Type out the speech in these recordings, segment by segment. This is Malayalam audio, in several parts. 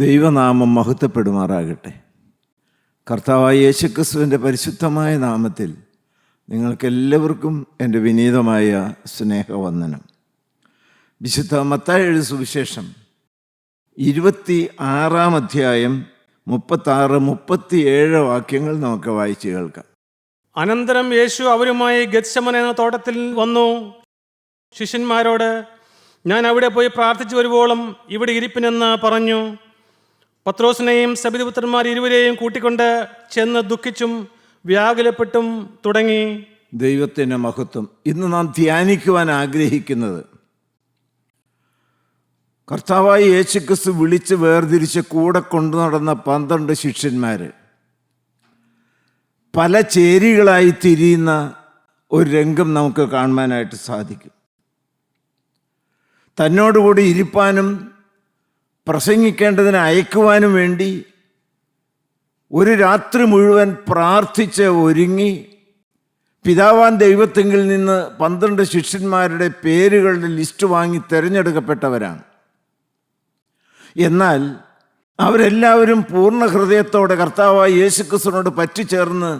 ദൈവനാമം മഹത്വപ്പെടുമാറാകട്ടെ. കർത്താവായ യേശുക്രിസ്തുവിൻ്റെ പരിശുദ്ധമായ നാമത്തിൽ നിങ്ങൾക്കെല്ലാവർക്കും എൻ്റെ വിനീതമായ സ്നേഹവന്ദനം. വിശുദ്ധ മത്തായി എഴുതിയ സുവിശേഷം 26-ാം അധ്യായം 36-37 വാക്യങ്ങൾ നമുക്ക് വായിച്ചു കേൾക്കാം. അനന്തരം യേശു അവരുമായി ഗെത്സമനെ എന്ന തോട്ടത്തിൽ വന്നു. ശിഷ്യന്മാരോട്, ഞാൻ അവിടെ പോയി പ്രാർത്ഥിച്ചു വരുവോളം ഇവിടെ ഇരിപ്പിനെന്ന് പറഞ്ഞു. പത്രോസിനെയും സബദിപുത്രന്മാർ ഇരുവരെയും കൂട്ടിക്കൊണ്ട് ചെന്ന് ദുഃഖിച്ചും വ്യാകുലപ്പെട്ടും തുടങ്ങി. ദൈവത്തിൻ്റെ മഹത്വം. ഇന്ന് നാം ധ്യാനിക്കുവാൻ ആഗ്രഹിക്കുന്നത് കർത്താവായ യേശുക്രിസ്തു വിളിച്ച് വേർതിരിച്ച് കൂടെ കൊണ്ടു നടന്ന 12 ശിഷ്യന്മാർ പല ചേരികളായി തിരിയുന്ന ഒരു രംഗം നമുക്ക് കാണുവാനായിട്ട് സാധിക്കും. തന്നോടുകൂടി ഇരിപ്പാനും പ്രസംഗിക്കേണ്ടതിന് അയക്കുവാനും വേണ്ടി ഒരു രാത്രി മുഴുവൻ പ്രാർത്ഥിച്ച് ഒരുങ്ങി പിതാവാൻ ദൈവത്തെങ്കിൽ നിന്ന് 12 ശിഷ്യന്മാരുടെ പേരുകളുടെ ലിസ്റ്റ് വാങ്ങി തിരഞ്ഞെടുക്കപ്പെട്ടവരാണ്. എന്നാൽ അവരെല്ലാവരും പൂർണ്ണ ഹൃദയത്തോടെ കർത്താവായ യേശുക്രിസ്തുവിനോട് പറ്റിച്ചേർന്ന്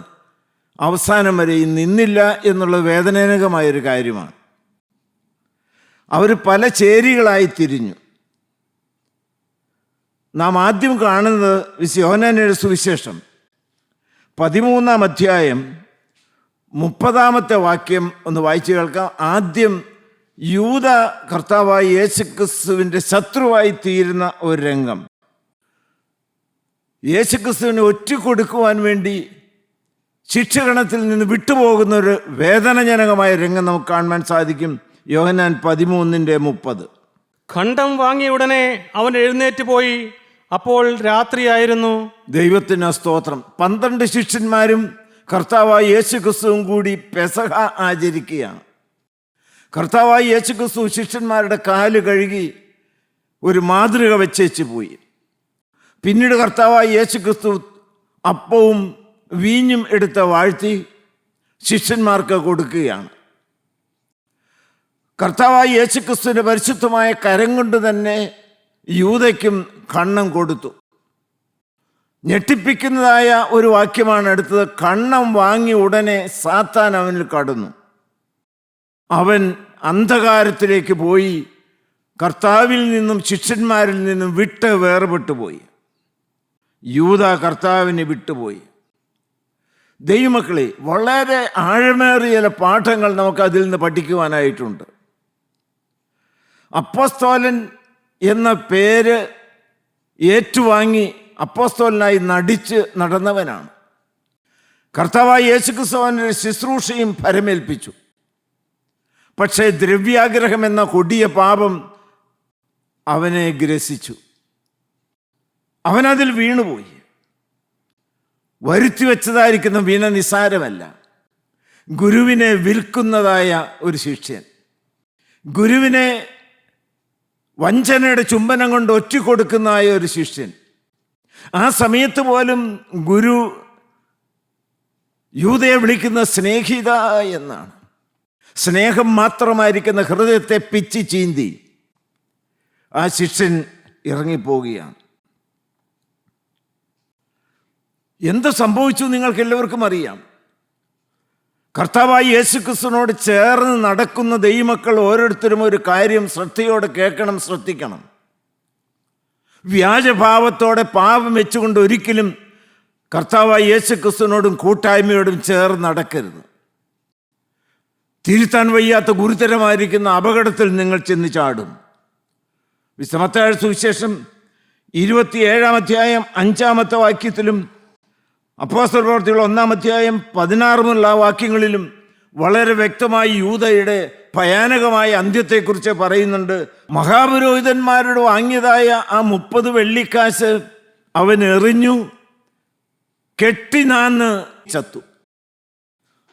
അവസാനം വരെ നിന്നില്ല എന്നുള്ളത് വേദനാജനകമായൊരു കാര്യമാണ്. അവർ പല ചേരികളായി തിരിഞ്ഞു. നാം ആദ്യം കാണുന്നത് യോഹന്നാന്റെ സുവിശേഷം 13-ാം അധ്യായം 30-ാമത്തെ വാക്യം ഒന്ന് വായിച്ചു കേൾക്കാം. ആദ്യം യൂദ കർത്താവായ യേശുക്രിസ്തുവിൻ്റെ ശത്രുവായി തീരുന്ന ഒരു രംഗം. യേശുക്രിസ്തുവിനെ ഒറ്റിക്കൊടുക്കുവാൻ വേണ്ടി ശിക്ഷഗണത്തിൽ നിന്ന് വിട്ടുപോകുന്ന ഒരു വേദനാജനകമായ രംഗം നമുക്ക് കാണുവാൻ സാധിക്കും. യോഹന്നാൻ 13:30. ഖണ്ഡം വാങ്ങിയ ഉടനെ അവൻ എഴുന്നേറ്റ് പോയി. അപ്പോൾ രാത്രിയായിരുന്നു. ദൈവത്തിന് സ്തോത്രം. 12 ശിഷ്യന്മാരും കർത്താവായ യേശുക്രിസ്തുവും കൂടി പെസഹ ആചരിക്കുകയാണ്. കർത്താവായ യേശുക്രിസ്തു ശിഷ്യന്മാരുടെ കാല് കഴുകി ഒരു മാതൃക വെച്ചേച്ച് പോയി. പിന്നീട് കർത്താവായ യേശുക്രിസ്തു അപ്പവും വീഞ്ഞും എടുത്ത് വാഴ്ത്തി ശിഷ്യന്മാർക്ക് കൊടുക്കുകയാണ്. കർത്താവായ യേശുക്രിസ്തുവിൻ്റെ പരിശുദ്ധമായ കരം കൊണ്ട് തന്നെ യൂദയ്ക്കും കണ്ണം കൊടുത്തു. ഞെട്ടിപ്പിക്കുന്നതായ ഒരു വാക്യമാണ് എടുത്തത്. കണ്ണം വാങ്ങി ഉടനെ സാത്താൻ അവനിൽ കടന്നു. അവൻ അന്ധകാരത്തിലേക്ക് പോയി, കർത്താവിൽ നിന്നും ശിഷ്യന്മാരിൽ നിന്നും വിട്ട് വേർപെട്ടു പോയി. യൂദ കർത്താവിനെ വിട്ടുപോയി. ദൈവമക്കളെ, വളരെ ആഴമേറിയ ചില പാഠങ്ങൾ നമുക്ക് അതിൽ നിന്ന് പഠിക്കുവാനായിട്ടുണ്ട്. അപ്പോസ്തലൻ എന്ന പേര് ഏറ്റുവാങ്ങി അപ്പോസ്തലനായി നടിച്ച് നടന്നവനാണ്. കർത്താവായ യേശുക്രിസ്തുവിന്റെ ശുശ്രൂഷയും ഫലമേൽപ്പിച്ചു. പക്ഷേ ദ്രവ്യാഗ്രഹം എന്ന കൊടിയ പാപം അവനെ ഗ്രസിച്ചു. അവനതിൽ വീണുപോയി. വരുത്തി വെച്ചതായിരിക്കുന്ന വീണ നിസാരമല്ല. ഗുരുവിനെ വിൽക്കുന്നതായ ഒരു ശിഷ്യൻ, ഗുരുവിനെ വഞ്ചനയുടെ ചുംബനം കൊണ്ട് ഒറ്റിക്കൊടുക്കുന്നതായ ഒരു ശിഷ്യൻ. ആ സമയത്ത് പോലും ഗുരു യൂദയെ വിളിക്കുന്ന സ്നേഹിത എന്നാണ്. സ്നേഹം മാത്രമായിരിക്കുന്ന ഹൃദയത്തെ പിച്ചി ചീന്തി ആ ശിഷ്യൻ ഇറങ്ങിപ്പോവുകയാണ്. എന്ത് സംഭവിച്ചു നിങ്ങൾക്ക് എല്ലാവർക്കും അറിയാം. കർത്താവായ യേശുക്രിസ്തുവിനോട് ചേർന്ന് നടക്കുന്ന ദൈവമക്കൾ ഓരോരുത്തരും ഒരു കാര്യം ശ്രദ്ധയോടെ കേൾക്കണം, ശ്രദ്ധിക്കണം. വ്യാജഭാവത്തോടെ പാപം വെച്ചുകൊണ്ട് ഒരിക്കലും കർത്താവായ യേശുക്രിസ്തുവിനോടും കൂട്ടായ്മയോടും ചേർന്ന് നടക്കരുത്. തിരുത്താൻ വയ്യാത്ത ഗുരുതരമായിരിക്കുന്ന അപകടത്തിൽ നിങ്ങൾ ചെന്ന് ചാടും. മത്തായി സുവിശേഷം 27-ാം അധ്യായം 5-ാമത്തെ വാക്യത്തിലും അപ്പോസ്തല പ്രവൃത്തികൾ 1-ാം അധ്യായം 16 വാക്യങ്ങളിലും വളരെ വ്യക്തമായി യൂദയുടെ ഭയാനകമായ അന്ത്യത്തെക്കുറിച്ച് പറയുന്നുണ്ട്. മഹാപുരോഹിതന്മാരോട് വാങ്ങിയതായ ആ 30 വെള്ളിക്കാശ് അവൻ എറിഞ്ഞു, കെട്ടിനാന്ന് ചത്തു.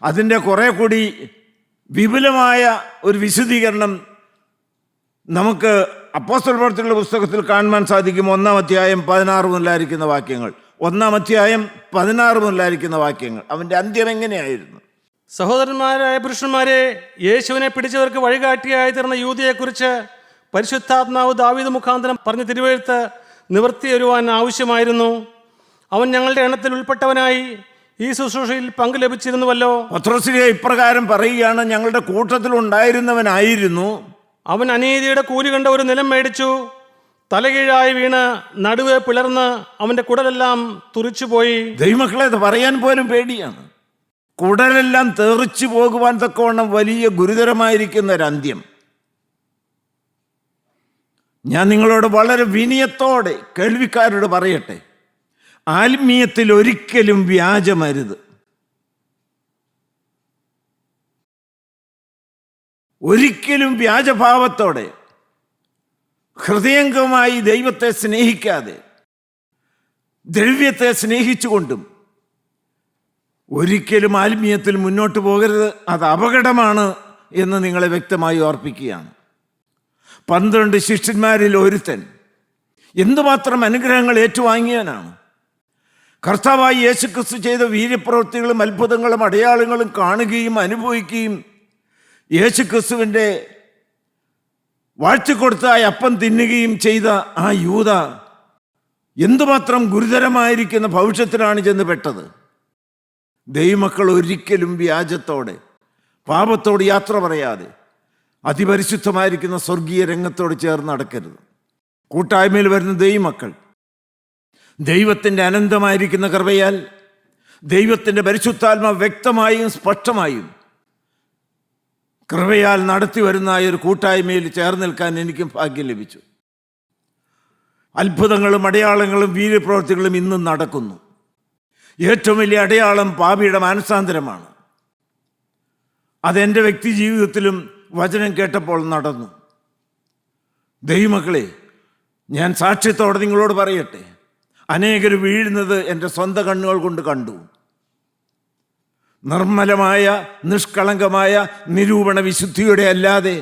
അതിൻ്റെ കുറെ കൂടി വിപുലമായ ഒരു വിശദീകരണം നമുക്ക് അപ്പോസ്തല പ്രവൃത്തികളുടെ പുസ്തകത്തിൽ കാണുവാൻ സാധിക്കും. 1-ാം അധ്യായം 16 മുതലായിരിക്കുന്ന വാക്യങ്ങൾ. 1-ാം അധ്യായം 16 മുതലായിരിക്കുന്ന വാക്യങ്ങൾ. അവൻ്റെ അന്ത്യം എങ്ങനെയായിരുന്നു? സഹോദരന്മാരായ പുരുഷന്മാരെ, യേശുവിനെ പിടിച്ചവർക്ക് വഴികാട്ടിയായി തീർന്ന യൂദയെക്കുറിച്ച് പരിശുദ്ധാത്മാവ് ദാവീദ് മുഖാന്തരം പറഞ്ഞ തിരുവെഴുത്ത് നിവർത്തി വരുവാൻ ആവശ്യമായിരുന്നു. അവൻ ഞങ്ങളുടെ എണ്ണത്തിൽ ഉൾപ്പെട്ടവനായി ഈ ശുശ്രൂഷയിൽ പങ്ക് ലഭിച്ചിരുന്നുവല്ലോ. പത്രോസ്ലീഹ ഇപ്രകാരം പറയുകയാണ്, ഞങ്ങളുടെ കൂട്ടത്തിൽ ഉണ്ടായിരുന്നവനായിരുന്നു. അവൻ അനീതിയുടെ കൂലി കണ്ട ഒരു നിലം മേടിച്ചു, തലകീഴായി വീണ് നടുവെ പിളർന്ന് അവന്റെ കുടലെല്ലാം തുറിച്ചുപോയി. ദൈവമക്കളെ, അത് പറയാൻ പോലും പേടിയാണ്. കുടലെല്ലാം തെറിച്ചു പോകുവാൻ തക്കവണ്ണം വലിയ ഗുരുതരമായിരിക്കുന്ന ഒരു അന്ത്യം. ഞാൻ നിങ്ങളോട് വളരെ വിനയത്തോടെ കേൾവിക്കാരോട് പറയട്ടെ, ആത്മീയത്തിൽ ഒരിക്കലും വ്യാജമരുത്. ഒരിക്കലും വ്യാജഭാവത്തോടെ ഹൃദയംഗമായി ദൈവത്തെ സ്നേഹിക്കാതെ ദ്രവ്യത്തെ സ്നേഹിച്ചുകൊണ്ടും ഒരിക്കലും ആത്മീയത്തിൽ മുന്നോട്ട് പോകരുത്. അത് അപകടമാണ് എന്ന് നിങ്ങളെ വ്യക്തമായി ഓർപ്പിക്കുകയാണ്. 12 ശിഷ്യന്മാരിൽ ഒരുത്തൻ എന്തുമാത്രം അനുഗ്രഹങ്ങൾ ഏറ്റുവാങ്ങിയവനാണ്. കർത്താവായി യേശുക്രിസ്തു ചെയ്ത വീര്യപ്രവൃത്തികളും അത്ഭുതങ്ങളും അടയാളങ്ങളും കാണുകയും അനുഭവിക്കുകയും യേശുക്രിസ്തുവിൻ്റെ വാഴ്ത്തിക്കൊടുത്ത ആ അപ്പം തിന്നുകയും ചെയ്ത ആ യൂദ എന്തുമാത്രം ഗുരുതരമായിരിക്കുന്ന ഭവിഷ്യത്തിലാണ് ചെന്ന് പെട്ടത്. ദൈവമക്കൾ ഒരിക്കലും വ്യാജത്തോടെ പാപത്തോട് യാത്ര പറയാതെ അതിപരിശുദ്ധമായിരിക്കുന്ന സ്വർഗീയ രംഗത്തോട് ചേർന്ന് നടക്കരുത്. കൂട്ടായ്മയിൽ വരുന്ന ദൈവമക്കൾ ദൈവത്തിൻ്റെ അനന്തമായിരിക്കുന്ന കൃപയാൽ ദൈവത്തിൻ്റെ പരിശുദ്ധാത്മ വ്യക്തമായും സ്പഷ്ടമായും കൃപയാൽ നടത്തി വരുന്ന ഒരു കൂട്ടായ്മയിൽ ചേർന്ന് നിൽക്കാൻ എനിക്കും ഭാഗ്യം ലഭിച്ചു. അത്ഭുതങ്ങളും അടയാളങ്ങളും വീര്യപ്രവൃത്തികളും ഇന്നും നടക്കുന്നു. ഏറ്റവും വലിയ അടയാളം പാപിയുടെ മാനസാന്തരമാണ്. അതെൻ്റെ വ്യക്തി ജീവിതത്തിലും വചനം കേട്ടപ്പോൾ നടന്നു. ദൈവമക്കളെ, ഞാൻ സാക്ഷ്യത്തോടെ നിങ്ങളോട് പറയട്ടെ, അനേകർ വീഴുന്നത് എൻ്റെ സ്വന്തം കണ്ണുകൾ കൊണ്ട് കണ്ടു. നിർമ്മലമായ നിഷ്കളങ്കമായ നിരൂപണ വിശുദ്ധിയുടെ അല്ലാതെ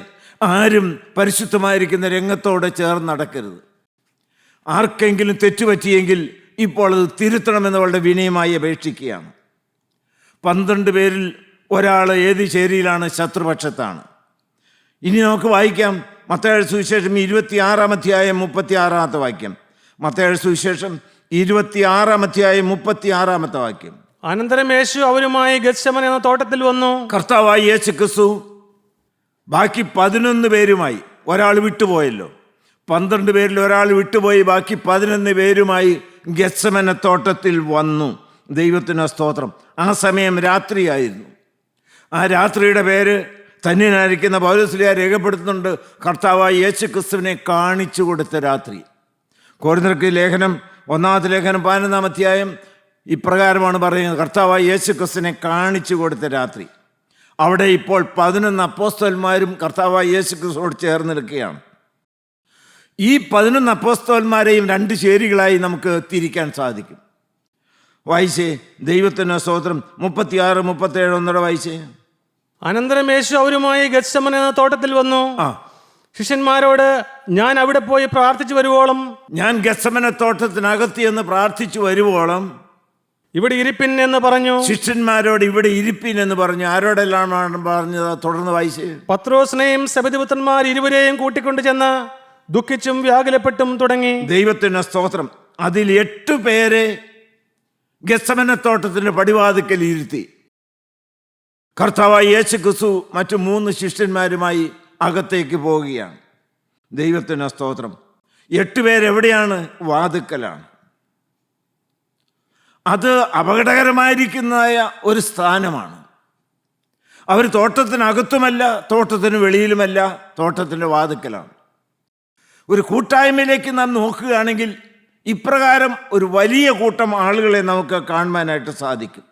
ആരും പരിശുദ്ധമായിരിക്കുന്ന രംഗത്തോടെ ചേർന്ന് നടക്കരുത്. ആർക്കെങ്കിലും തെറ്റുപറ്റിയെങ്കിൽ ഇപ്പോൾ അത് തിരുത്തണമെന്ന് വളരെ വിനയമായി അപേക്ഷിക്കുകയാണ്. 12 പേരിൽ ഒരാൾ ഏത് ചേരിയിലാണ്? ശത്രുപക്ഷത്താണ്. ഇനി നമുക്ക് വായിക്കാം മത്തായിയുടെ സുവിശേഷം 26-ാം അധ്യായം 36-ാമത്തെ വാക്യം. മത്തായിയുടെ സുവിശേഷം 26-ാം അധ്യായം 36-ാമത്തെ വാക്യം. അനന്തരം യേശു അവരുമായി ഗത്ശമന എന്ന തോട്ടത്തിൽ വന്നു. കർത്താവായി യേശു ക്രിസ്തു ബാക്കി 11 പേരുമായി, ഒരാൾ വിട്ടുപോയല്ലോ, 12 പേരിൽ ഒരാൾ വിട്ടുപോയി, ബാക്കി 11 പേരുമായി ഗത്ശമന തോട്ടത്തിൽ വന്നു. ദൈവത്തിന് സ്തോത്രം. ആ സമയം രാത്രിയായിരുന്നു. ആ രാത്രിയുടെ പേര് ധന്യനായിരിക്കുന്ന പൗലോസ്ലീഹ രേഖപ്പെടുത്തുന്നുണ്ട്, കർത്താവായ യേശു ക്രിസ്തുവിനെ കാണിച്ചു കൊടുത്ത രാത്രി. കൊരിന്ത്യർക്ക് ലേഖനം 1-ാമത്തെ ലേഖനം 11-ാം അധ്യായം ഇപ്രകാരമാണ് പറയുന്നത്, കർത്താവായ യേശു ക്രിസ്തുവിനെ കാണിച്ചു കൊടുത്ത രാത്രി. അവിടെ ഇപ്പോൾ 11 അപ്പോസ്തലന്മാരും കർത്താവായ യേശു ക്രിസ്തുവോട് ചേർന്ന് നിൽക്കുകയാണ്. ഈ 11 അപ്പോസ്തലന്മാരെയും 2 ചേരികളായി നമുക്ക് തിരിക്കാൻ സാധിക്കും. വായിച്ചേ, ദൈവത്തിന് സ്തോത്രം. 36, 37 ഒന്നുകൂടെ വായിച്ചേ. അനന്തരം യേശു അവരുമായി ഗത്ശമന എന്ന തോട്ടത്തിൽ വന്നു. ശിഷ്യന്മാരോട്, ഞാൻ അവിടെ പോയി പ്രാർത്ഥിച്ചു വരുവോളം, ഞാൻ ഗത്ശമന തോട്ടത്തിനകത്ത് എന്ന് പ്രാർത്ഥിച്ചു വരുവോളം ഇവിടെ ഇരിപ്പിൻ എന്ന് പറഞ്ഞു. ശിഷ്യന്മാരോട് ഇവിടെ ഇരിപ്പിൻ എന്ന് പറഞ്ഞു. ആരോടെല്ലാം പറഞ്ഞത്? തുടർന്ന് വായിച്ചേ. പത്രോസിനെയും സെബെദെപുത്രന്മാർ ഇരുവരെയും കൂട്ടിക്കൊണ്ട് ചെന്ന് ദുഃഖിച്ചും വ്യാകുലപ്പെട്ടും തുടങ്ങി. ദൈവത്തിന് സ്തോത്രം. അതിൽ 8 പേരെ ഗത്ശമന തോട്ടത്തിന്റെ പടിവാതിക്കൽ ഇരുത്തി. കർത്താവായ യേശു ക്രിസ്തു മറ്റു 3 ശിഷ്യന്മാരുമായി അകത്തേക്ക് പോവുകയാണ്. ദൈവത്തിന് സ്തോത്രം. 8 പേരെവിടെയാണ്? വാതിക്കലാണ്. അത് അപകടകരമായിരിക്കുന്ന ഒരു സ്ഥാനമാണ്. അവർ തോട്ടത്തിനകത്തുമല്ല, തോട്ടത്തിന് വെളിയിലുമല്ല, തോട്ടത്തിൻ്റെ വാതിക്കലാണ്. ഒരു കൂട്ടായ്മയിലേക്ക് നാം നോക്കുകയാണെങ്കിൽ ഇപ്രകാരം ഒരു വലിയ കൂട്ടം ആളുകളെ നമുക്ക് കാണുവാനായിട്ട് സാധിക്കും.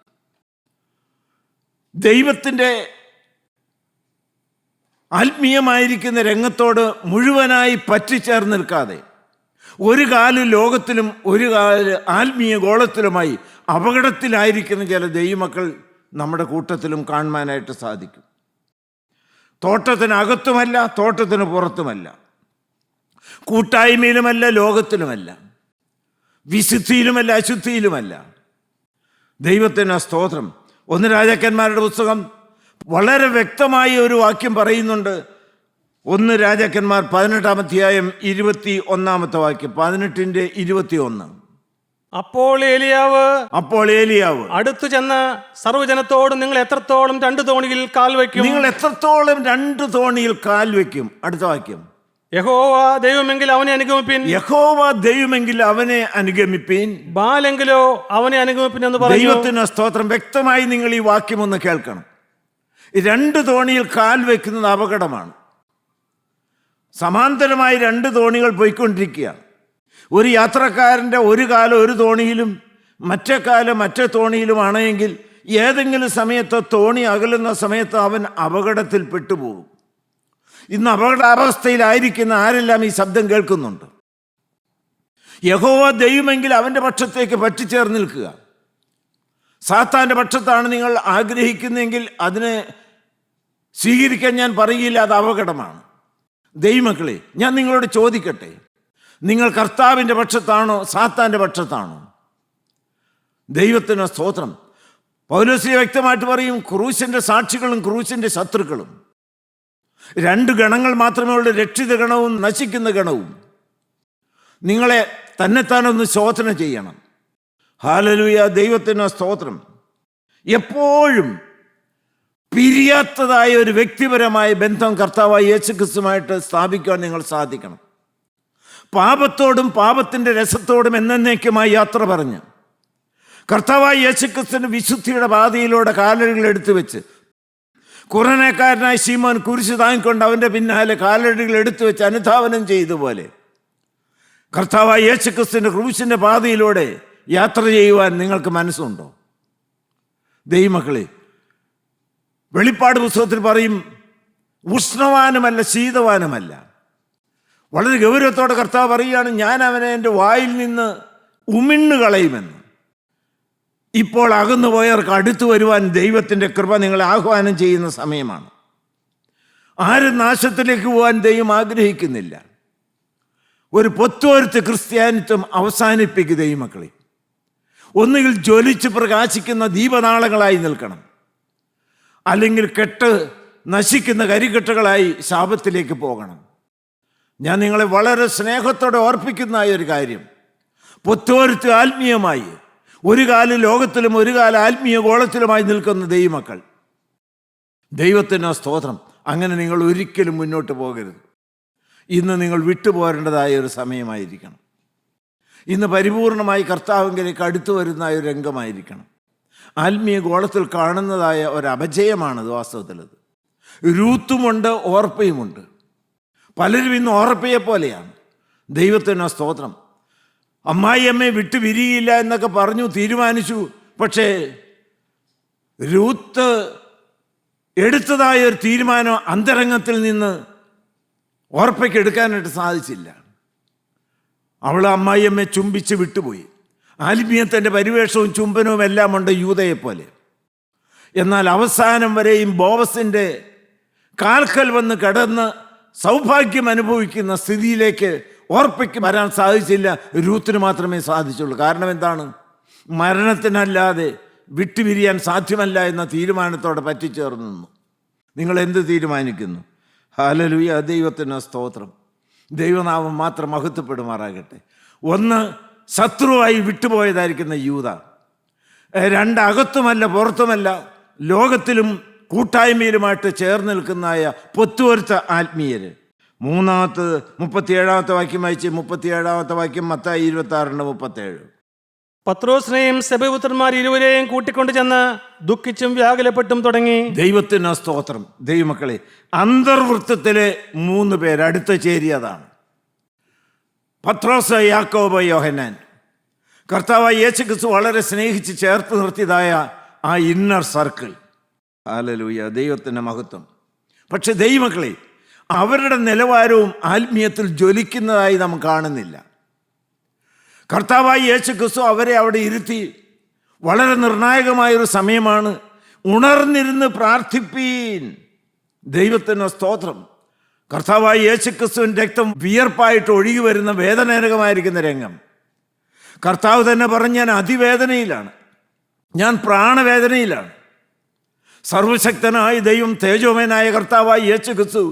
ദൈവത്തിൻ്റെ ആത്മീയമായിരിക്കുന്ന രംഗത്തോട് മുഴുവനായി പറ്റിച്ചേർന്ന് നിൽക്കാതെ ഒരു കാല് ലോകത്തിലും ഒരു കാല് ആത്മീയ ഗോളത്തിലുമായി അപകടത്തിലായിരിക്കുന്ന ചില ദൈവമക്കൾ നമ്മുടെ കൂട്ടത്തിലും കാണുവാനായിട്ട് സാധിക്കും. തോട്ടത്തിനകത്തുമല്ല, തോട്ടത്തിന് പുറത്തുമല്ല, കൂട്ടായ്മയിലുമല്ല, ലോകത്തിലുമല്ല, വിശുദ്ധിയിലുമല്ല, അശുദ്ധിയിലുമല്ല. ദൈവത്തിന് സ്തോത്രം. 1 രാജാക്കന്മാരുടെ പുസ്തകം വളരെ വ്യക്തമായി ഒരു വാക്യം പറയുന്നുണ്ട്. 1 രാജാക്കന്മാർ 18-ാം അധ്യായം 21-ാമത്തെ വാക്യം. 18-21. അപ്പോൾ ഏലിയാവ് അടുത്തു ചെന്ന് സർവ്വജനത്തോടും നിങ്ങൾ എത്രത്തോളം 2 തോണിയിൽ കാൽ വയ്ക്കും? നിങ്ങൾ എത്രത്തോളം 2 തോണിയിൽ കാൽ വയ്ക്കും? അടുത്ത വാക്യം. യഹോവ ദൈവമെങ്കിൽ അവനെ അനുഗമിപ്പിൻ. യഹോവ ദൈവമെങ്കിൽ അവനെ അനുഗമിപ്പിൻ. ബാലെങ്കിലോ അവനെ അനുഗമിപ്പിൻ എന്ന് പറഞ്ഞു. ദൈവത്തിന് സ്തോത്രം. വ്യക്തമായി നിങ്ങൾ ഈ വാക്യം ഒന്ന് കേൾക്കണം. 2 തോണിയിൽ കാൽ വയ്ക്കുന്നത് അപകടമാണ്. സമാന്തരമായി 2 തോണികൾ പോയിക്കൊണ്ടിരിക്കുകയാണ്. ഒരു യാത്രക്കാരൻ്റെ ഒരു കാലം ഒരു തോണിയിലും മറ്റേ കാലം മറ്റേ തോണിയിലുമാണെങ്കിൽ ഏതെങ്കിലും സമയത്ത് തോണി അകലുന്ന സമയത്ത് അവൻ അപകടത്തിൽ പെട്ടുപോകും. ഇന്ന് അപകടാവസ്ഥയിലായിരിക്കുന്ന ആരെല്ലാം ഈ ശബ്ദം കേൾക്കുന്നുണ്ട്. യഹോവ ദൈവമെങ്കിൽ അവൻ്റെ പക്ഷത്തേക്ക് പറ്റിച്ചേർന്ന് നിൽക്കുക. സാത്താൻ്റെ പക്ഷത്താണ് നിങ്ങൾ ആഗ്രഹിക്കുന്നതെങ്കിൽ അതിനെ സ്വീകരിക്കാൻ ഞാൻ പറയില്ല, അത് അപകടമാണ്. ദൈവമക്കളെ, ഞാൻ നിങ്ങളോട് ചോദിക്കട്ടെ, നിങ്ങൾ കർത്താവിൻ്റെ പക്ഷത്താണോ സാത്താൻ്റെ പക്ഷത്താണോ? ദൈവത്തിന് സ്തോത്രം. പൗലോസ് വ്യക്തമായിട്ട് പറയും, ക്രൂശിൻ്റെ സാക്ഷികളും ക്രൂശിൻ്റെ ശത്രുക്കളും. 2 ഗണങ്ങൾ മാത്രമേ ഉള്ളൂ, രക്ഷിത ഗണവും നശിക്കുന്ന ഗണവും. നിങ്ങളെ തന്നെത്താനൊന്ന് ശോധന ചെയ്യണം. ഹല്ലേലൂയ, ദൈവത്തിന് സ്തോത്രം. എപ്പോഴും പിരിയാത്തതായ ഒരു വ്യക്തിപരമായ ബന്ധം കർത്താവായ യേശുക്രിസ്തുവുമായിട്ട് സ്ഥാപിക്കാൻ നിങ്ങൾ സാധിക്കണം. പാപത്തോടും പാപത്തിൻ്റെ രസത്തോടും എന്നേക്കുമായി യാത്ര പറഞ്ഞ് കർത്താവായ യേശുക്രിസ്തുവിന്റെ വിശുദ്ധിയുടെ പാതയിലൂടെ കാലടികൾ എടുത്തു വെച്ച് കുറനേക്കാരനായ ശീമോൻ കുരിശ് താങ്ങിക്കൊണ്ട് അവൻ്റെ പിന്നാലെ കാലടികൾ എടുത്തു വെച്ച് അനുധാവനം ചെയ്തതുപോലെ കർത്താവായ യേശുക്രിസ്തുവിന്റെ ക്രൂശിൻ്റെ പാതയിലൂടെ യാത്ര ചെയ്യുവാൻ നിങ്ങൾക്ക് മനസ്സുണ്ടോ? ദൈവമക്കളെ, വെളിപ്പാട് പുസ്തകത്തിൽ പറയും, ഉഷ്ണവാനുമല്ല ശീതവാനുമല്ല. വളരെ ഗൗരവത്തോടെ കർത്താവ് പറയുകയാണ്, ഞാൻ അവനെ എൻ്റെ വായിൽ നിന്ന് ഉമിണ്ണു കളയുമെന്ന്. ഇപ്പോൾ അകന്നു പോയവർക്ക് അടുത്തു വരുവാൻ ദൈവത്തിൻ്റെ കൃപ നിങ്ങളെ ആഹ്വാനം ചെയ്യുന്ന സമയമാണ്. ആരും നാശത്തിലേക്ക് പോകാൻ ദൈവം ആഗ്രഹിക്കുന്നില്ല. ഒരു പൊത്തോരുത്ത് ക്രിസ്ത്യാനിത്വം അവസാനിപ്പിക്കുക ദൈവമക്കളെ. ഒന്നുകിൽ ജ്വലിച്ച് പ്രകാശിക്കുന്ന ദീപനാളങ്ങളായി നിൽക്കണം, അല്ലെങ്കിൽ കെട്ട് നശിക്കുന്ന കരികെട്ടുകളായി ശാപത്തിലേക്ക് പോകണം. ഞാൻ നിങ്ങളെ വളരെ സ്നേഹത്തോടെ ഓർപ്പിക്കുന്ന ഒരു കാര്യം, പൊത്തോരുത്ത് ആത്മീയമായി ഒരു കാലം ലോകത്തിലും ഒരു കാലം ആത്മീയ ഗോളത്തിലുമായി നിൽക്കുന്ന ദൈവമക്കൾ, ദൈവത്തിന് സ്തോത്രം. അങ്ങനെ നിങ്ങൾ ഒരിക്കലും മുന്നോട്ട് പോകരുത്. ഇന്ന് നിങ്ങൾ വിട്ടുപോരേണ്ടതായ ഒരു സമയമായിരിക്കണം. ഇന്ന് പരിപൂർണമായി കർത്താവിലേക്ക് അടുത്തു വരുന്ന ഒരു രംഗമായിരിക്കണം. ആത്മീയ ഗോളത്തിൽ കാണുന്നതായ ഒരു അപജയമാണത്. വാസ്തവത്തിലത് രൂത്തുമുണ്ട്, ഓർപ്പയുമുണ്ട്. പലരും ഇന്ന് ഓർപ്പയെ പോലെയാണ്. ദൈവത്തിന് സ്തോത്രം. അമ്മായിയമ്മയെ വിട്ടു പിരിയില്ല എന്നൊക്കെ പറഞ്ഞു തീരുമാനിച്ചു. പക്ഷേ രൂത്ത് എടുത്തതായ ഒരു തീരുമാനം അന്തരംഗത്തിൽ നിന്ന് ഓർപ്പയ്ക്ക് എടുക്കാനായിട്ട് സാധിച്ചില്ല. അവൾ അമ്മായിയമ്മയെ ചുംബിച്ച് വിട്ടുപോയി. ആത്മീയത്തിൻ്റെ പരിവേഷവും ചുംബനവും എല്ലാം ഉണ്ട് യൂദയെപ്പോലെ. എന്നാൽ അവസാനം വരെയും ബോവസിൻ്റെ കാൽക്കൽ വന്ന് കിടന്ന് സൗഭാഗ്യം അനുഭവിക്കുന്ന സ്ഥിതിയിലേക്ക് ഓർപ്പയ്ക്ക് വരാൻ സാധിച്ചില്ല. രൂത്തിന് മാത്രമേ സാധിച്ചുള്ളൂ. കാരണം എന്താണ്? മരണത്തിനല്ലാതെ വിട്ടുപിരിയാൻ സാധ്യമല്ല എന്ന തീരുമാനത്തോടെ പറ്റിച്ചേർന്നു നിന്നു. നിങ്ങൾ എന്ത് തീരുമാനിക്കുന്നു? ഹല്ലേലൂയ, ദൈവത്തിന് സ്തോത്രം. ദൈവനാമം മാത്രം മഹത്വപ്പെടുമാറാകട്ടെ. 1, ശത്രുവായി വിട്ടുപോയതായിരിക്കുന്ന യൂദ. 2, അകത്തുമല്ല പുറത്തുമല്ല ലോകത്തിലും കൂട്ടായ്മയിലുമായിട്ട് ചേർന്ന് നിൽക്കുന്നതായ പൊത്തുവരുത്ത ആത്മീയര്. 37-ാമത്തെ വാക്യം വായിച്ച്. 37-ാമത്തെ വാക്യം മത്തായി 26:37. പത്രോസിനെയും സെബദെപുത്രന്മാർ ഇരുവരെയും കൂട്ടിക്കൊണ്ട് ചെന്ന് ദുഃഖിച്ചും വ്യാകുലപ്പെട്ടും തുടങ്ങി. ദൈവത്തിന് സ്തോത്രം. ദൈവമക്കളെ, അന്തർവൃത്തത്തിലെ 3 പേര് അടുത്ത് ചേരിയതാണ്. പത്രോസ്, യാക്കോബ്, യോഹന്നാൻ. കർത്താവായ യേശുക്രിസ്തു വളരെ സ്നേഹിച്ച് ചേർത്ത് നിർത്തിയതായ ആ ഇന്നർ സർക്കിൾ. ഹല്ലേലൂയ, ദൈവത്തിൻ്റെ മഹത്വം. പക്ഷെ ദൈവമക്കളെ, അവരുടെ നിലവാരവും ആത്മീയത്തിൽ ജ്വലിക്കുന്നതായി നാം കാണുന്നില്ല. കർത്താവായ യേശുക്രിസ്തു അവരെ അവിടെ ഇരുത്തി. വളരെ നിർണായകമായൊരു സമയമാണ്. ഉണർന്നിരുന്ന് പ്രാർത്ഥിപ്പീൻ. ദൈവത്തിന് സ്തോത്രം. കർത്താവായ യേശുക്രിസ്തുവിൻ്റെ രക്തം വിയർപ്പായിട്ട് ഒഴുകി വരുന്ന വേദനാജനകമായിരിക്കുന്ന രംഗം. കർത്താവ് തന്നെ പറഞ്ഞ്, ഞാൻ അതിവേദനയിലാണ്, ഞാൻ പ്രാണവേദനയിലാണ്. സർവശക്തനായ ദൈവം, തേജോമയനായ കർത്താവായ യേശുക്രിസ്തു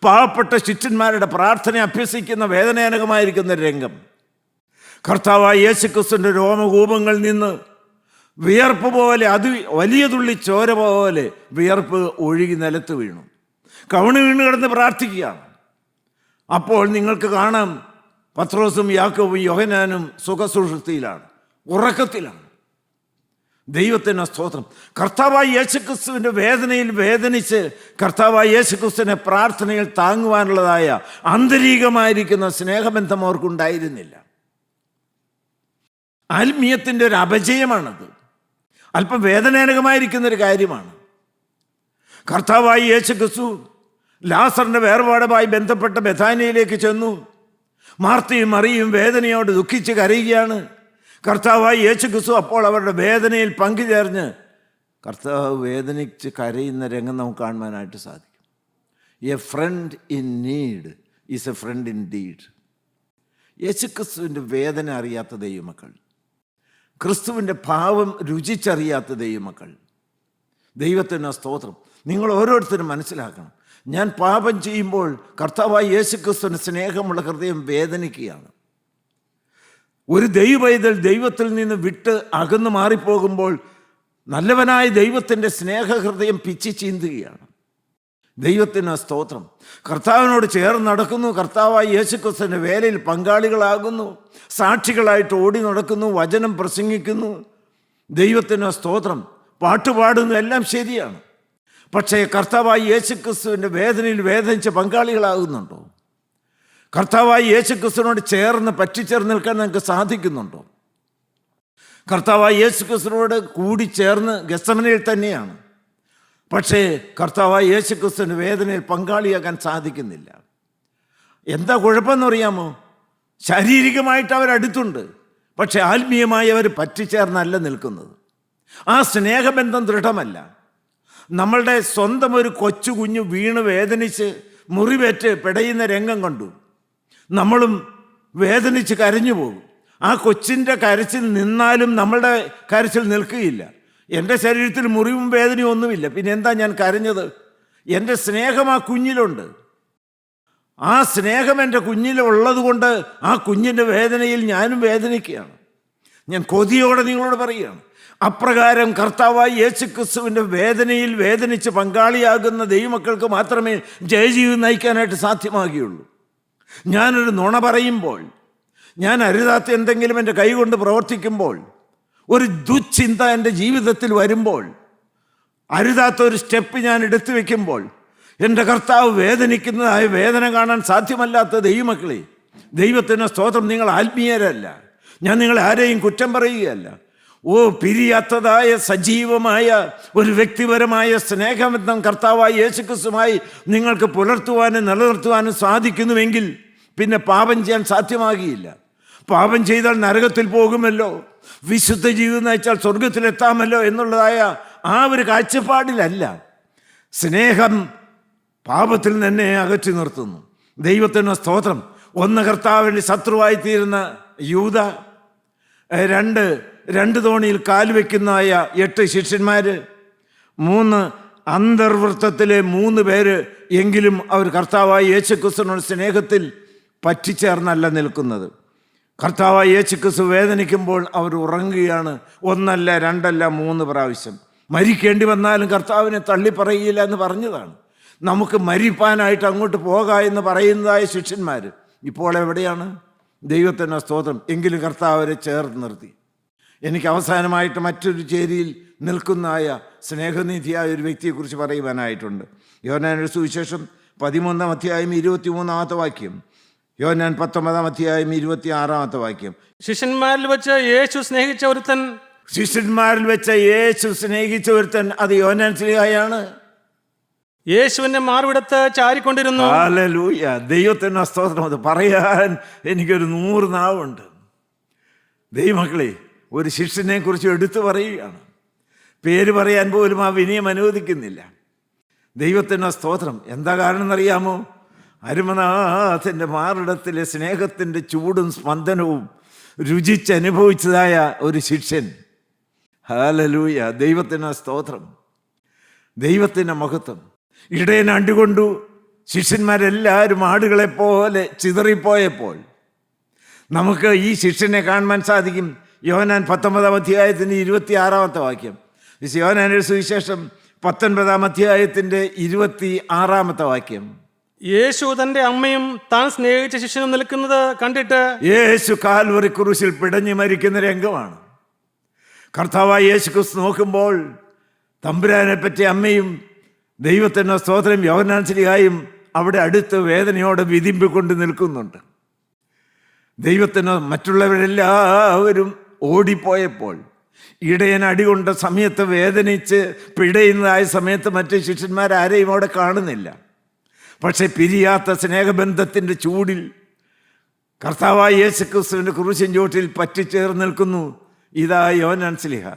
പാവപ്പെട്ട ശിഷ്യന്മാരുടെ പ്രാർത്ഥന അഭ്യസിക്കുന്ന വേദനാജനകമായിരിക്കുന്ന രംഗം. കർത്താവായ യേശുക്രിസ്തുവിൻ്റെ രോമകൂപങ്ങളിൽ നിന്ന് വിയർപ്പ് പോലെ വലിയ തുള്ളി ചോര പോലെ വിയർപ്പ് ഒഴുകി നിലത്ത് വീണു. കവിണ് വീണ് കിടന്ന് പ്രാർത്ഥിക്കുകയാണ്. അപ്പോൾ നിങ്ങൾക്ക് കാണാം, പത്രോസും യാക്കോബും യോഹന്നാനും സുഖസുഷുപ്തിയിലാണ്, ഉറക്കത്തിലാണ്. ദൈവത്തിന് സ്തോത്രം. കർത്താവായ യേശുക്രിസ്തുവിൻ്റെ വേദനയിൽ വേദനിച്ച് കർത്താവായ യേശുക്രിസ്തുവിനെ പ്രാർത്ഥനയിൽ താങ്ങുവാനുള്ളതായ ആന്തരികമായിരിക്കുന്ന സ്നേഹബന്ധം അവർക്കുണ്ടായിരുന്നില്ല. ആത്മീയത്തിൻ്റെ ഒരു അപജയമാണത്. അല്പം വേദനാജനകമായിരിക്കുന്നൊരു കാര്യമാണ്. കർത്താവായ യേശുക്രിസ്തു ലാസറിൻ്റെ വേർപാടുമായി ബന്ധപ്പെട്ട ബെഥാനിയയിലേക്ക് ചെന്നു. മാർത്തയും മറിയും വേദനയോട് ദുഃഖിച്ച് കരയുകയാണ്. കർത്താവായ യേശുക്രിസ്തു അപ്പോൾ അവരുടെ വേദനയിൽ പങ്കുചേർന്ന് കർത്താവ് വേദനിച്ച് കരയുന്ന രംഗം നമുക്ക് കാണുവാനായിട്ട് സാധിക്കും. A friend in need is a friend in deed. യേശുക്രിസ്തുവിൻ്റെ വേദന അറിയാത്ത ദൈവമക്കൾ, ക്രിസ്തുവിൻ്റെ ഭാവം രുചിച്ചറിയാത്ത ദൈവമക്കൾ, ദൈവത്തിന് സ്തോത്രം. നിങ്ങൾ ഓരോരുത്തരും മനസ്സിലാക്കണം, ഞാൻ പാപം ചെയ്യുമ്പോൾ കർത്താവായ യേശുക്രിസ്തുവിന് സ്നേഹമുള്ള ഹൃദയം വേദനിക്കുകയാണ്. ഒരു ദൈവപൈതൽ ദൈവത്തിൽ നിന്ന് വിട്ട് അകന്നു മാറിപ്പോകുമ്പോൾ നല്ലവനായ ദൈവത്തിൻ്റെ സ്നേഹഹൃദയം പിച്ചി ചീന്തുകയാണ്. ദൈവത്തിന് സ്തോത്രം. കർത്താവിനോട് ചേർന്ന് നടക്കുന്നു, കർത്താവായ യേശുക്രിസ്തുവിൻ്റെ വേലയിൽ പങ്കാളികളാകുന്നു, സാക്ഷികളായിട്ട് ഓടി നടക്കുന്നു, വചനം പ്രസംഗിക്കുന്നു. ദൈവത്തിന് സ്തോത്രം. പാട്ടുപാടുന്നു, എല്ലാം ശരിയാണ്. പക്ഷേ കർത്താവായ യേശുക്രിസ്തുവിൻ്റെ വേദനയിൽ വേദനിച്ച് പങ്കാളികളാകുന്നുണ്ടോ? കർത്താവായ യേശുക്രിസ്തുവിനോട് ചേർന്ന് പറ്റിച്ചേർന്ന് നിൽക്കാൻ നിങ്ങൾക്ക് സാധിക്കുന്നുണ്ടോ? കർത്താവായ യേശുക്രിസ്തുവിനോട് കൂടി ചേർന്ന് ഗെത്സമനയിൽ തന്നെയാണ്. പക്ഷേ കർത്താവായ യേശുക്രിസ്തുവിൻ്റെ വേദനയിൽ പങ്കാളിയാകാൻ സാധിക്കുന്നില്ല. എന്താ കുഴപ്പമെന്ന് അറിയാമോ? ശാരീരികമായിട്ട് അവരടുത്തുണ്ട്, പക്ഷെ ആത്മീയമായി അവർ പറ്റിച്ചേർന്നല്ല നിൽക്കുന്നത്. ആ സ്നേഹബന്ധം ദൃഢമല്ല. നമ്മളുടെ സ്വന്തം ഒരു കൊച്ചു കുഞ്ഞു വീണ് വേദനിച്ച് മുറിവേറ്റ് പിടയുന്ന രംഗം കണ്ടു. നമ്മളും വേദനിച്ച് കരഞ്ഞു പോകും. ആ കൊച്ചിൻ്റെ കരച്ചിൽ നിന്നാലും നമ്മളുടെ കരച്ചിൽ നിൽക്കുകയില്ല. എൻ്റെ ശരീരത്തിൽ മുറിവും വേദനയും ഒന്നുമില്ല, പിന്നെ എന്താ ഞാൻ കരഞ്ഞത്? എൻ്റെ സ്നേഹം ആ കുഞ്ഞിലുണ്ട്. ആ സ്നേഹം എൻ്റെ കുഞ്ഞിലുള്ളത് കൊണ്ട് ആ കുഞ്ഞിൻ്റെ വേദനയിൽ ഞാനും വേദനിക്കുകയാണ്. ഞാൻ കൊതിയോടെ നിങ്ങളോട് പറയുകയാണ്, അപ്രകാരം കർത്താവായ യേശുക്രിസ്തുവിൻ്റെ വേദനയിൽ വേദനിച്ച് പങ്കാളിയാകുന്ന ദൈവമക്കൾക്ക് മാത്രമേ ജയജീവിതം നയിക്കാനായിട്ട് സാധ്യമാകുകയുള്ളൂ. ഞാനൊരു നുണ പറയുമ്പോൾ, ഞാൻ അരുതാത്ത എന്തെങ്കിലും എൻ്റെ കൈകൊണ്ട് പ്രവർത്തിക്കുമ്പോൾ, ഒരു ദുശ്ചിന്ത എൻ്റെ ജീവിതത്തിൽ വരുമ്പോൾ, അരുതാത്ത ഒരു സ്റ്റെപ്പ് ഞാൻ എടുത്തു വയ്ക്കുമ്പോൾ, എൻ്റെ കർത്താവ് വേദനിക്കുന്നതായ വേദന കാണാൻ സാധ്യമല്ലാത്ത ദൈവമക്കളെ, ദൈവത്തിന് സ്തോത്രം. നിങ്ങൾ ആത്മീയരല്ല, ഞാൻ നിങ്ങളെ ആരെയും കുറ്റം പറയുകയല്ല. പിരിയാത്തതായ സജീവമായ ഒരു വ്യക്തിപരമായ സ്നേഹബന്ധം കർത്താവായ യേശുക്രിസ്തുവുമായി നിങ്ങൾക്ക് പുലർത്തുവാനും നിലനിർത്തുവാനും സാധിക്കുന്നുവെങ്കിൽ പിന്നെ പാപം ചെയ്യാൻ സാധ്യമാകുകയില്ല. പാപം ചെയ്താൽ നരകത്തിൽ പോകുമല്ലോ, വിശുദ്ധ ജീവിതം നയിച്ചാൽ സ്വർഗത്തിലെത്താമല്ലോ എന്നുള്ളതായ ആ ഒരു കാഴ്ചപ്പാടിലല്ല. സ്നേഹം പാപത്തിൽ തന്നെ അകറ്റി നിർത്തുന്നു. ദൈവത്തിന് സ്തോത്രം. ഒന്ന്, കർത്താവിൻ്റെ ശത്രുവായി തീരുന്ന യൂദ. രണ്ട് തോണിയിൽ കാലുവെക്കുന്നതായ 8 ശിഷ്യന്മാർ. 3, അന്തർവൃത്തത്തിലെ 3 പേര് എങ്കിലും അവർ കർത്താവായ യേശുക്രിസ്തുവിനോട് സ്നേഹത്തിൽ പറ്റിച്ചേർന്നല്ല നിൽക്കുന്നത്. കർത്താവായ യേശുക്രിസ്തു വേദനിക്കുമ്പോൾ അവർ ഉറങ്ങുകയാണ്. 1 അല്ല 2 അല്ല 3 പ്രാവശ്യം. മരിക്കേണ്ടി വന്നാലും കർത്താവിനെ തള്ളിപ്പറയുകയില്ല എന്ന് പറഞ്ഞതാണ്. നമുക്ക് മരിപ്പാനായിട്ട് അങ്ങോട്ട് പോകാം എന്ന് പറയുന്നതായ ശിഷ്യന്മാർ ഇപ്പോൾ എവിടെയാണ്? ദൈവത്തിന് സ്തോത്രം. എങ്കിലും കർത്താവരെ ചേർത്ത് നിർത്തി. എനിക്ക് അവസാനമായിട്ട് മറ്റൊരു ചേരിയിൽ നിൽക്കുന്നതായ സ്നേഹനിധിയായ ഒരു വ്യക്തിയെക്കുറിച്ച് പറയുവാനായിട്ടുണ്ട്. യോഹന്നാന്റെ സുവിശേഷം 13-ാം അധ്യായം 23-ാമത്തെ വാക്യം. യോഹന്നാൻ 19-ാം അധ്യായം 26-ാമത്തെ വാക്യം. ശിഷ്യന്മാരിൽ വെച്ച് യേശു സ്നേഹിച്ച ഒരുത്തൻ, അത് യോഹന്നാൻ ശ്ലീഹായാണ്. യേശുവിന്റെ മാർവിടത്ത് ചാരിക്കൊണ്ടിരുന്നു. ഹല്ലേലൂയ. ദൈവത്തിന് സ്തോത്രം. അത് പറയാൻ എനിക്കൊരു 100 നാവുണ്ട്. ദൈവമക്കളെ, ഒരു ശിഷ്യനെ കുറിച്ച് എടുത്തു പറയുകയാണ്. പേര് പറയാൻ പോലും ആ വിനയം അനുവദിക്കുന്നില്ല. ദൈവത്തിന് സ്തോത്രം. എന്താ കാരണം എന്നറിയാമോ? അരുമനാഥൻ്റെ മാറിടത്തിലെ സ്നേഹത്തിൻ്റെ ചൂടും സ്പന്ദനവും രുചിച്ചനുഭവിച്ചതായ ഒരു ശിഷ്യൻ. ഹല്ലേലൂയ. ദൈവത്തിന് സ്തോത്രം. ദൈവത്തിൻ്റെ മഹത്വം. ഇടയൻ അണ്ടുകൊണ്ടു ശിഷ്യന്മാരെല്ലാവരും ആടുകളെപ്പോലെ ചിതറിപ്പോയപ്പോൾ നമുക്ക് ഈ ശിഷ്യനെ കാണുവാൻ സാധിക്കും. യോഹന്നാൻ 19 അധ്യായത്തിൻ്റെ 26 വാക്യം. യോഹന്നാന്റെ സുവിശേഷം 19 അധ്യായത്തിൻ്റെ 26 വാക്യം. യേശു തന്റെ അമ്മയും താൻ സ്നേഹിച്ച ശിഷ്യനും നിൽക്കുന്നത് കണ്ടിട്ട് യേശു കാൽവറി ക്രൂശിൽ പിടഞ്ഞു മരിക്കുന്ന രംഗമാണ്. കർത്താവായ യേശു ക്രിസ്തു നോക്കുമ്പോൾ തമ്പുരാനെ പറ്റി അമ്മയും ദൈവത്തിൻ്റെ സ്തോത്രം യോഹന്നാൻ ശ്ലീഹായും അവിടെ അടുത്ത് വേദനയോടെ വിതിമ്പിക്കൊണ്ട് നിൽക്കുന്നുണ്ട്. ദൈവത്തിന് മറ്റുള്ളവരെല്ലാവരും ഓടിപ്പോയപ്പോൾ ഇടയൻ അടികൊണ്ട സമയത്ത് വേദനിച്ച് പിടയുന്നതായ സമയത്ത് മറ്റ് ശിഷ്യന്മാരാരെയും അവിടെ കാണുന്നില്ല. പക്ഷെ പിരിയാത്ത സ്നേഹബന്ധത്തിൻ്റെ ചൂടിൽ കർത്താവായ യേശു ക്രിസ്തുവിൻ്റെ ക്രൂശിൻ ചോട്ടിൽ പറ്റിച്ചേർന്ന് നിൽക്കുന്നു. ഇതാ യോഹന്നാൻ ശ്ലീഹാ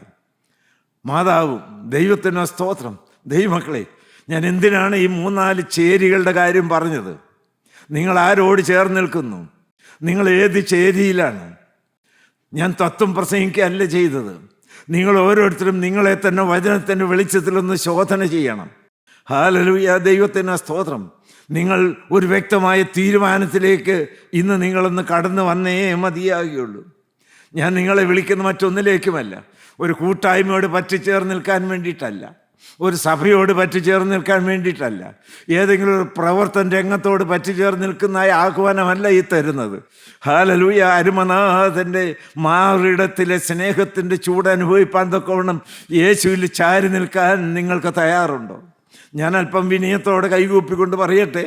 മാതാവും. ദൈവത്തിന് സ്തോത്രം. ദൈവമക്കളെ, ഞാൻ എന്തിനാണ് ഈ 3-4 ചേരികളുടെ കാര്യം പറഞ്ഞത്? നിങ്ങൾ ആരോട് ചേർന്ന് നിൽക്കുന്നു? നിങ്ങൾ ഏത് ചേരിയിലാണ്? ഞാൻ തത്വം പ്രസംഗിക്കുകയല്ല ചെയ്തത്. നിങ്ങൾ ഓരോരുത്തരും നിങ്ങളെ തന്നെ വചനത്തിൻ്റെ വെളിച്ചത്തിലൊന്ന് ശോധന ചെയ്യണം. ഹല്ലേലൂയ, ദൈവത്തിന് സ്തോത്രം. നിങ്ങൾ ഒരു വ്യക്തമായ തീരുമാനത്തിലേക്ക് ഇന്ന് നിങ്ങളൊന്ന് കടന്നു വന്നേ മതിയാകുകയുള്ളൂ. ഞാൻ നിങ്ങളെ വിളിക്കുന്ന മറ്റൊന്നിലേക്കുമല്ല. ഒരു കൂട്ടായ്മയോട് പറ്റിച്ചേർന്ന് നിൽക്കാൻ വേണ്ടിയിട്ടല്ല, ഒരു സഭയോട് പറ്റിച്ചേർന്ന് നിൽക്കാൻ വേണ്ടിയിട്ടല്ല, ഏതെങ്കിലും ഒരു പ്രവർത്തന രംഗത്തോട് പറ്റിച്ചേർന്ന് നിൽക്കുന്ന ആഹ്വാനമല്ല ഈ തരുന്നത്. ഹല്ലേലൂയ, അരുമനാഥൻ്റെ മാറിടത്തിലെ സ്നേഹത്തിൻ്റെ ചൂട് അനുഭവിപ്പാൻ തക്കവണ്ണം യേശുവിൽ ചാരി നിൽക്കാൻ നിങ്ങൾക്ക് തയ്യാറുണ്ടോ? ഞാൻ അല്പം വിനയത്തോടെ കൈകൂപ്പിക്കൊണ്ട് പറയട്ടെ,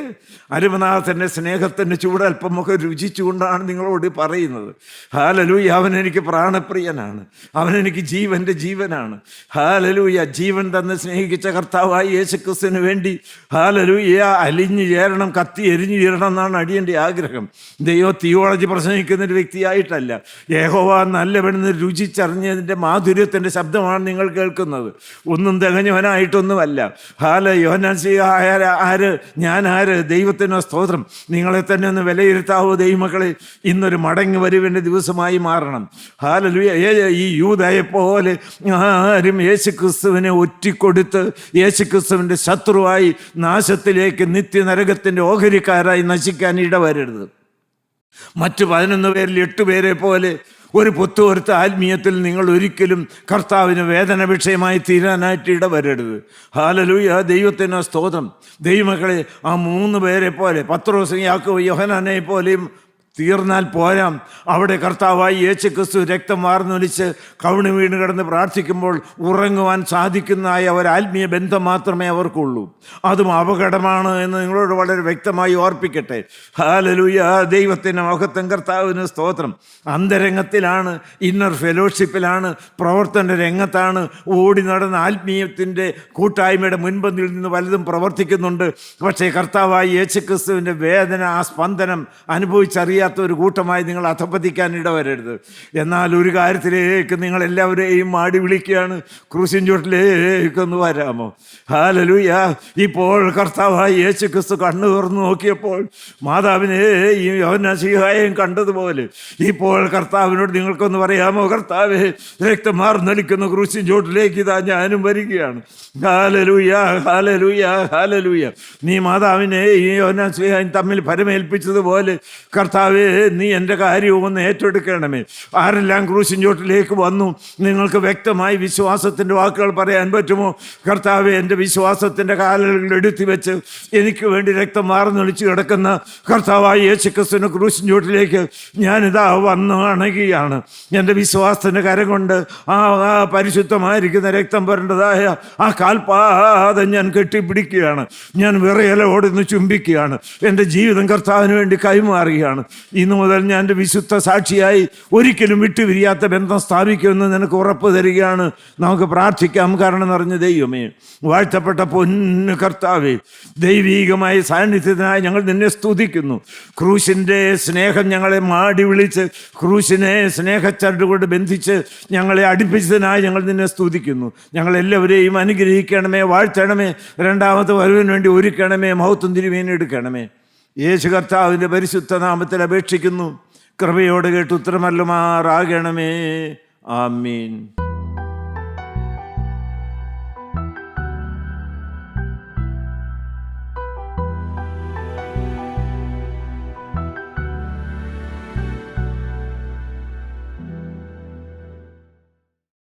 അരുമനാഥൻ്റെ സ്നേഹത്തിൻ്റെ ചൂട് അല്പം ഒക്കെ രുചിച്ചുകൊണ്ടാണ് നിങ്ങളോട് പറയുന്നത്. ഹല്ലേലൂയ, അവനെനിക്ക് പ്രാണപ്രിയനാണ്, അവനെനിക്ക് ജീവൻ്റെ ജീവനാണ്. ഹല്ലേലൂയ, ജീവൻ തന്നെ സ്നേഹിച്ച കർത്താവായ യേശുക്രിസ്തുവിന് വേണ്ടി ഹല്ലേലൂയ അലിഞ്ഞു ചേരണം, കത്തി എരിഞ്ഞു ചേരണം എന്നാണ് അടിയൻ്റെ ആഗ്രഹം. ദൈവം തിയോളജി പ്രസംഗിക്കുന്നൊരു വ്യക്തിയായിട്ടല്ല, യഹോവ നല്ലവനെന്ന് രുചിച്ചറിഞ്ഞതിൻ്റെ മാധുര്യത്തിൻ്റെ ശബ്ദമാണ് നിങ്ങൾ കേൾക്കുന്നത്. ഒന്നും തികഞ്ഞവനായിട്ടൊന്നുമല്ല. യോഹന്നാൻ ശ്ലീഹാ ആര്, ഞാൻ ആര്? ദൈവത്തിന് സ്തോത്രം. നിങ്ങളെ തന്നെ ഒന്ന് വിലയിരുത്താവോ ദൈവമക്കളെ? ഇന്നൊരു മടങ്ങി വരവിൻ്റെ ദിവസമായി മാറണം. ഹല്ലേലൂയ, ഈ യൂദയെപ്പോലെ ആരും യേശുക്രിസ്തുവിനെ ഒറ്റിക്കൊടുത്ത് യേശുക്രിസ്തുവിൻ്റെ ശത്രുവായി നാശത്തിലേക്ക് നിത്യനരകത്തിൻ്റെ ഓഹരിക്കാരായി നശിക്കാൻ ഇടവരരുത്. മറ്റ് 11 പേരിൽ 8 പേരെ പോലെ ഒരു പൊത്തുവരുത്ത ആത്മീയത്തിൽ നിങ്ങൾ ഒരിക്കലും കർത്താവിന് വേദന വിഷയമായി തീരാനായിട്ട് ഇടവരരുത്. ഹല്ലേലൂയ, ദൈവത്തിന് സ്തോത്രം. ദൈവമക്കളെ, ആ 3 പേരെ പോലെ പത്രോസും യാക്കോബും യോഹന്നാനെ പോലെയും തീർന്നാൽ പോരാം. അവിടെ കർത്താവായി യേശുക്രിസ്തു രക്തം വാർന്നൊലിച്ച് കവിണ് വീണ് കിടന്ന് പ്രാർത്ഥിക്കുമ്പോൾ ഉറങ്ങുവാൻ സാധിക്കുന്നതായ ഒരു ആത്മീയ ബന്ധം മാത്രമേ അവർക്കുള്ളൂ. അതും അപകടമാണ് എന്ന് നിങ്ങളോട് വളരെ വ്യക്തമായി ഓർപ്പിക്കട്ടെ. ഹല്ലേലൂയ, ദൈവത്തിൻ്റെ മഹത്വം, കർത്താവിന് സ്തോത്രം. അന്തരംഗത്തിലാണ്, ഇന്നർ ഫെലോഷിപ്പിലാണ്, പ്രവർത്തന രംഗത്താണ്. ഓടി നടന്ന ആത്മീയത്തിൻ്റെ കൂട്ടായ്മയുടെ മുൻപന്തിൽ നിന്ന് പലതും പ്രവർത്തിക്കുന്നുണ്ട്. പക്ഷേ കർത്താവായി യേശുക്രിസ്തുവിൻ്റെ വേദന, ആ സ്പന്ദനം അനുഭവിച്ചറിയാത്ത ഒരു കൂട്ടമായി നിങ്ങൾ അധപ്പതിക്കാൻ ഇടവരരുത്. എന്നാൽ ഒരു കാര്യത്തിലേക്ക് നിങ്ങൾ എല്ലാവരെയും മാടി വിളിക്കുകയാണ്, ക്രൂശിൻ ചുവട്ടിലേക്കൊന്ന് വരാമോ? ഹല്ലേലൂയ, ഇപ്പോൾ കർത്താവായ യേശുക്രിസ്തു കണ്ണു തുറന്നു നോക്കിയപ്പോൾ മാതാവിനെയും യോഹന്നാൻ ശ്ലീഹായെയും കണ്ടതുപോലെ ഇപ്പോൾ കർത്താവിനോട് നിങ്ങൾക്കൊന്ന് പറയാമോ? കർത്താവേ, രക്തം മാർന്നൊലിക്കുന്ന ക്രൂശിൻ ചുവട്ടിലേക്ക് ഇതാ ഞാനും വരികയാണ്. Hallelujah, hallelujah, hallelujah. നീ മാതാവിനെയും യോഹന്നാൻ ശ്ലീഹായും തമ്മിൽ പരമേൽപ്പിച്ചതുപോലെ കർത്താവേ, നീ എൻ്റെ കാര്യവും ഒന്ന് ഏറ്റെടുക്കണമേ. ആരെല്ലാം ക്രൂശിൻ ചോട്ടിലേക്ക് വന്നു, നിങ്ങൾക്ക് വ്യക്തമായി വിശ്വാസത്തിൻ്റെ വാക്കുകൾ പറയാൻ പറ്റുമോ? കർത്താവേ, എൻ്റെ വിശ്വാസത്തിൻ്റെ കാലുകൾ എടുത്തി വെച്ച് എനിക്ക് വേണ്ടി രക്തം മാർന്നൊലിച്ച് കിടക്കുന്ന കർത്താവായ യേശുക്രിസ്തുവിൻ്റെ ക്രൂശിൻ ചോട്ടിലേക്ക് ഞാനിതാ വന്ന് അണയുകയാണ്. എൻ്റെ വിശ്വാസത്തിൻ്റെ കരം കൊണ്ട് ആ പരിശുദ്ധമായിരിക്കുന്ന രക്തം പുരണ്ടതായ ആ കാൽപാദം ഞാൻ കെട്ടിപ്പിടിക്കുകയാണ്. ഞാൻ വിറയലോടുന്ന് ചുംബിക്കുകയാണ്. എൻ്റെ ജീവിതം കർത്താവിന് വേണ്ടി കൈമാറുകയാണ്. ഇന്നു മുതൽ ഞാൻ എൻ്റെ വിശുദ്ധ സാക്ഷിയായി ഒരിക്കലും വിട്ടുപിരിയാത്ത ബന്ധം സ്ഥാപിക്കുമെന്ന് നിനക്ക് ഉറപ്പ് തരികയാണ്. നമുക്ക് പ്രാർത്ഥിക്കാം. കാരണം നിറഞ്ഞ ദൈവമേ, വാഴ്ത്തപ്പെട്ട പൊന്നു കർത്താവേ, ദൈവീകമായ സാന്നിധ്യത്തിനായി ഞങ്ങൾ നിന്നെ സ്തുതിക്കുന്നു. ക്രൂശിൻ്റെ സ്നേഹം ഞങ്ങളെ മാടി വിളിച്ച് ക്രൂശിനെ സ്നേഹച്ചരട് കൊണ്ട് ബന്ധിച്ച് ഞങ്ങളെ അടുപ്പിച്ചതിനായി ഞങ്ങൾ നിന്നെ സ്തുതിക്കുന്നു. ഞങ്ങളെല്ലാവരെയും അനുഗ്രഹിക്കണമേ, വാഴ്ത്തണമേ, രണ്ടാമത്തെ വരവിന് വേണ്ടി ഒരുക്കണമേ, മഹത്വം തിരുമേനെടുക്കണമേ. യേശു കർത്താവിൻ്റെ പരിശുദ്ധ നാമത്തിൽ അപേക്ഷിക്കുന്നു. കൃപയോട് കേട്ട് ഉത്തരമല്ലുമാറാകണമേ. ആമീൻ.